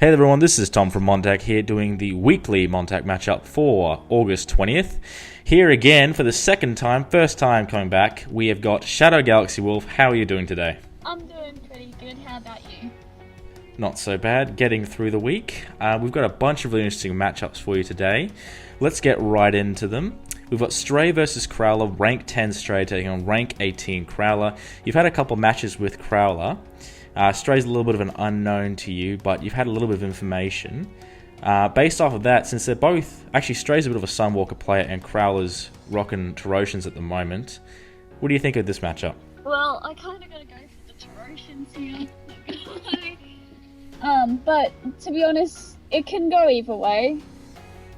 Hey everyone, this is Tom from MonTac here doing the weekly MonTac Matchup for August 20th. Here again for the second time, first time coming back, we have got Shadow Galaxy Wolf. How are you doing today? I'm doing pretty good. How about you? Not so bad, getting through the week. We've got a bunch of really interesting matchups for you today. Let's get right into them. We've got Stray versus Crowler, rank 10 Stray taking on rank 18 Crowler. You've had a couple matches with Crowler. Stray's a little bit of an unknown to you, but you've had a little bit of information. Based off of that, since they're both... Actually, Stray's a bit of a Sunwalker player and Crowler's rocking Torotians at the moment. What do you think of this matchup? Well, I kind of got to go for the Torotians here. But to be honest, it can go either way.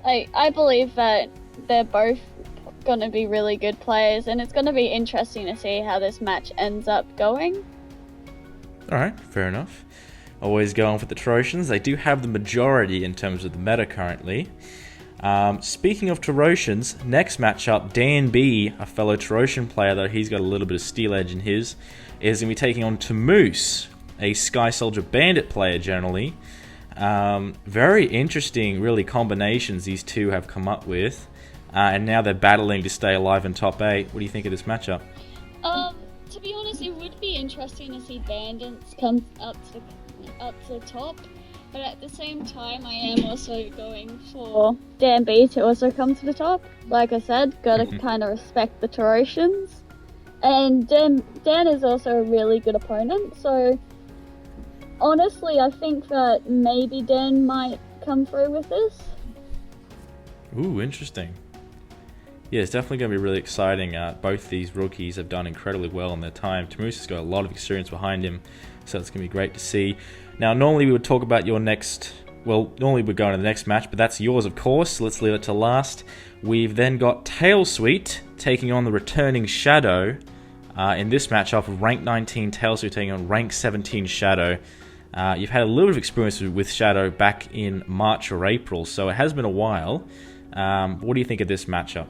I believe that they're both going to be really good players, and it's going to be interesting to see how this match ends up going. Alright, fair enough. Always going for the Torotians. They do have the majority in terms of the meta currently. Speaking of Torotians, next matchup, DanB, a fellow Torosian player, though he's got a little bit of steel edge in his, is going to be taking on Tamoose, a Sky Soldier Bandit player generally. Very interesting, really, combinations these two have come up with. And now they're battling to stay alive in top 8. What do you think of this matchup? To be honest, it would be interesting to see Bandits come up to the top, but at the same time, I am also going for DanB to also come to the top. Like I said, gotta kind of respect the Torotians, and Dan is also a really good opponent. So honestly, I think that maybe Dan might come through with this. Ooh, interesting. Yeah, it's definitely going to be really exciting. Both these rookies have done incredibly well in their time. Tamoose has got a lot of experience behind him, so it's going to be great to see. Now, normally we would talk about your next... Well, normally we'd go into the next match, but that's yours, of course. So let's leave it to last. We've then got TailSweet taking on the returning Shadow in this matchup of rank 19 TailSweet taking on rank 17 Shadow. You've had a little bit of experience with Shadow back in March or April, so it has been a while. What do you think of this matchup?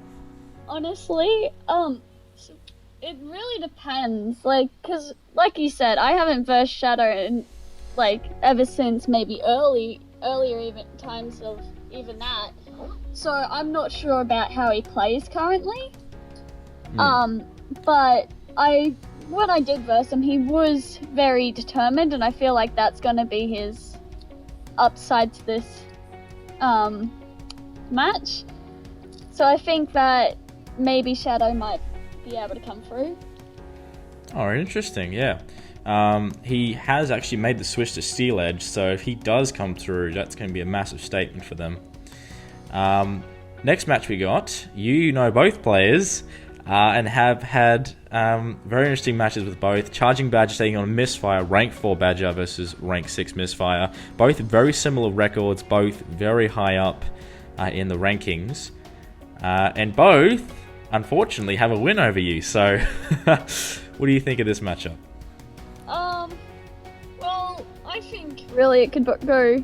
Honestly, it really depends, cause like you said, I haven't versed Shadow in, ever since maybe earlier even times of even that, so I'm not sure about how he plays currently. But when I did verse him, he was very determined, and I feel like that's gonna be his upside to this, match. So I think that maybe Shadow might be able to come through. Oh, interesting, yeah. He has actually made the switch to Steel Edge, so if he does come through, that's going to be a massive statement for them. Next match we got, you know both players, and have had very interesting matches with both. ChargingBadger taking on Misfire, rank 4 Badger versus rank 6 Misfire. Both very similar records, both very high up in the rankings. And both, unfortunately, have a win over you. So, what do you think of this matchup? Well, I think really it could go...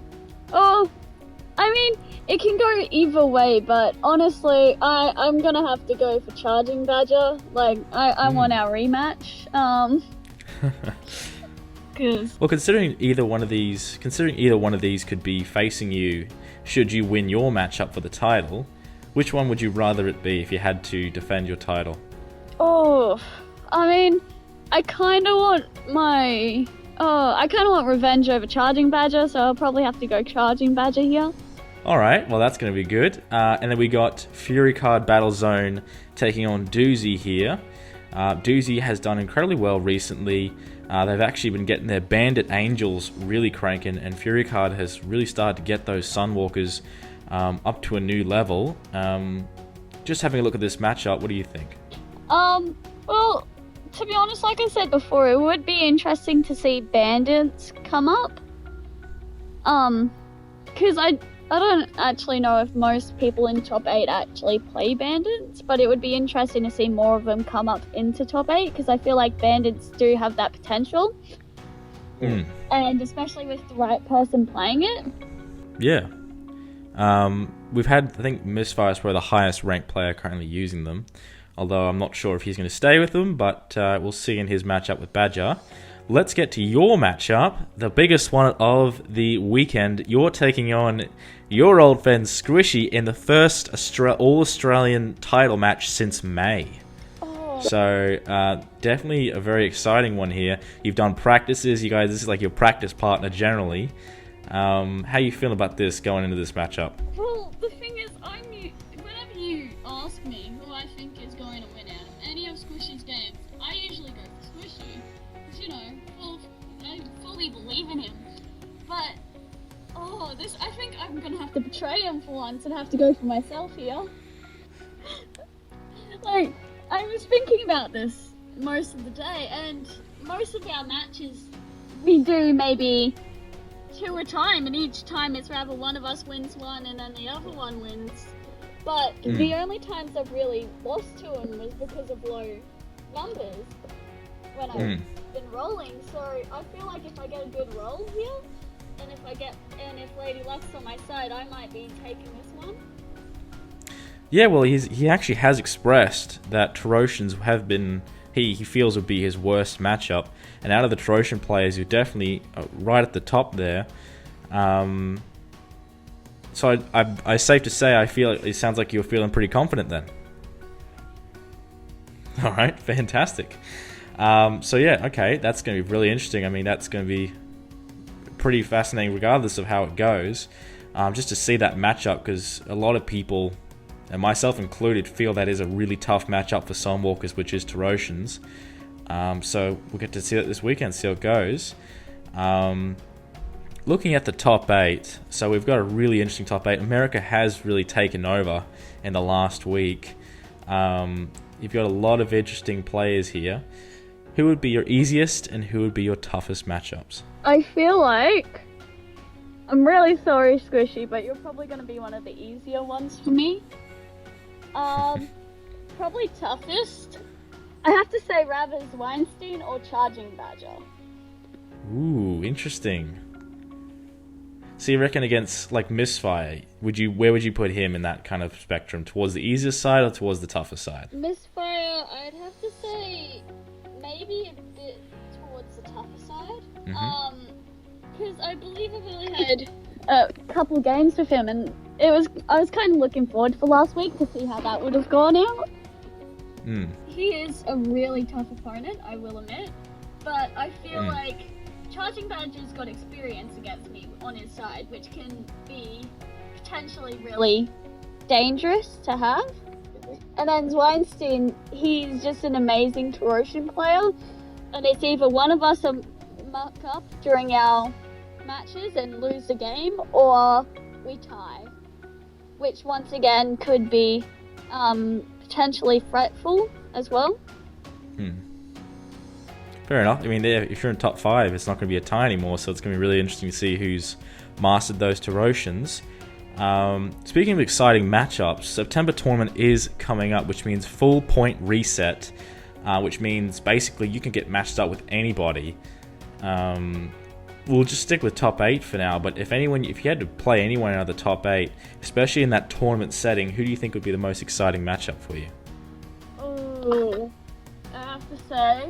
Oh, I mean, it can go either way, but honestly, I'm gonna have to go for ChargingBadger. I want our rematch. Well, considering either one of these could be facing you, should you win your matchup for the title, which one would you rather it be if you had to defend your title? Oh, I mean, I kind of want revenge over ChargingBadger, so I'll probably have to go ChargingBadger here. Alright, well that's going to be good. And then we got Fury Card Battle Zone taking on Doozy here. Doozy has done incredibly well recently. They've actually been getting their Bandit Angels really cranking, and Fury Card has really started to get those Sunwalkers up to a new level. Just having a look at this matchup, what do you think? Well, to be honest, like I said before, it would be interesting to see Bandits come up. Because I don't actually know if most people in top 8 actually play Bandits, but it would be interesting to see more of them come up into top 8, because I feel like Bandits do have that potential. And especially with the right person playing it. Yeah. We've had, I think Misfire is probably the highest ranked player currently using them, although I'm not sure if he's going to stay with them, but we'll see in his matchup with Badger. let's get to your matchup, the biggest one of the weekend. You're taking on your old friend Squishy in the first All-Australian title match since May. So definitely a very exciting one here. You've done practices, you guys. This is like your practice partner generally. How you feeling about this going into this matchup? Well, the thing is, whenever you ask me who I think is going to win out of any of Squishy's games, I usually go for Squishy, because, you know, I fully believe in him. But, I think I'm going to have to betray him for once and have to go for myself here. Like, I was thinking about this most of the day, and most of our matches, we do maybe 2 a time, and each time it's rather one of us wins one and then the other one wins. But the only times I've really lost to him was because of low numbers when I've been rolling. So I feel like if I get a good roll here, and if Lady Luck's on my side, I might be taking this one. Yeah, well, he actually has expressed that Tarosians have been, he feels would be his worst matchup. And out of the Tarosian players, you're definitely right at the top there. So I safe to say, I feel it sounds like you're feeling pretty confident then. All right, fantastic. So yeah, okay, that's going to be really interesting. I mean, that's going to be pretty fascinating regardless of how it goes. Just to see that matchup, because a lot of people, and myself included, feel that is a really tough matchup for Sunwalkers, which is Tarosians. So we'll get to see it this weekend, see how it goes. Looking at the top 8, so we've got a really interesting top 8. America has really taken over in the last week. You've got a lot of interesting players here. Who would be your easiest and who would be your toughest matchups? I feel like, I'm really sorry, Squishy, but you're probably going to be one of the easier ones for me. Probably toughest, I have to say Ravers Weinstein or ChargingBadger. Ooh, interesting. So you reckon against like Misfire, where would you put him in that kind of spectrum? Towards the easiest side or towards the tougher side? Misfire, I'd have to say maybe a bit towards the tougher side. Because I believe I've only had a couple games with him, and I was kind of looking forward for last week to see how that would have gone out. He is a really tough opponent, I will admit, but I feel like ChargingBadger's got experience against me on his side, which can be potentially really dangerous to have. And then Weinstein, he's just an amazing Tarosian player, and it's either one of us muck up during our matches and lose the game, or we tie, which once again could be potentially fretful as well. Fair enough. I mean, if you're in top 5, it's not going to be a tie anymore, so it's going to be really interesting to see who's mastered those Tarosians. Speaking of exciting matchups, September tournament is coming up, which means full point reset, which means basically you can get matched up with anybody. We'll just stick with top 8 for now, but if you had to play anyone out of the top 8, especially in that tournament setting, who do you think would be the most exciting matchup for you? Oh, I have to say,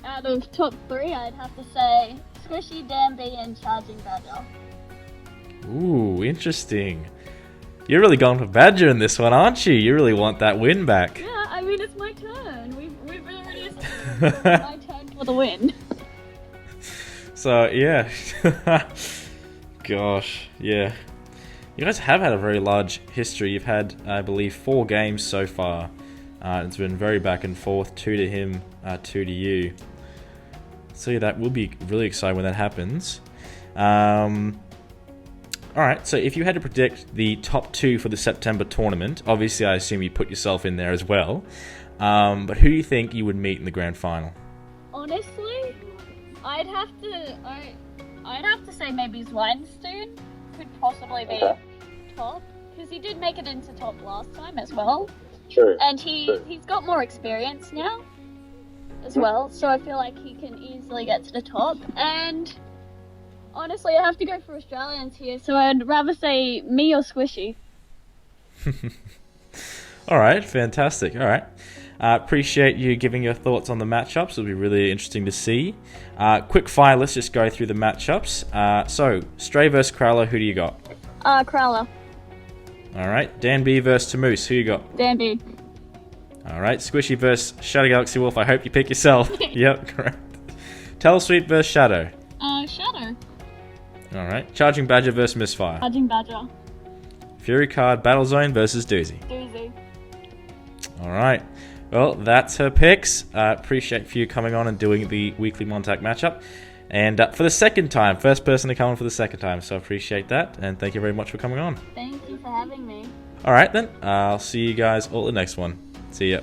out of top 3, I'd have to say Squishy, DanB, and ChargingBadger. Ooh, interesting. You're really going for Badger in this one, aren't you? You really want that win back. Yeah, I mean, it's my turn. We've already it's my turn for the win. So, yeah. Gosh, yeah. You guys have had a very large history. You've had, I believe, 4 games so far. It's been very back and forth, 2 to him, 2 to you. So yeah, that will be really exciting when that happens. Alright, so if you had to predict the top 2 for the September tournament, obviously I assume you put yourself in there as well, but who do you think you would meet in the grand final? Honestly, I'd have to say maybe Weinstein could possibly be top, because he did make it into top last time as well. True. And he's got more experience now as well, so I feel like he can easily get to the top. And honestly, I have to go for Australians here, so I'd rather say me or Squishy. Alright, fantastic. Alright. Appreciate you giving your thoughts on the matchups. It'll be really interesting to see. Quick fire, let's just go through the matchups. So, Stray versus Crowler, who do you got? Crowler. Alright, DanB versus Tamoose, who you got? DanB. Alright, Squishy versus Shadow Galaxy Wolf, I hope you pick yourself. Yep, correct. TailSweet versus Shadow. Shadow. Alright, ChargingBadger versus Misfire. ChargingBadger. Fury Card Battlezone versus Doozy. Doozy. Alright, well, that's her picks. Appreciate you coming on and doing the weekly MonTac matchup. And for the second time, first person to come on for the second time, so I appreciate that. And thank you very much for coming on. Thank you for having me. Alright then, I'll see you guys all at the next one. See ya.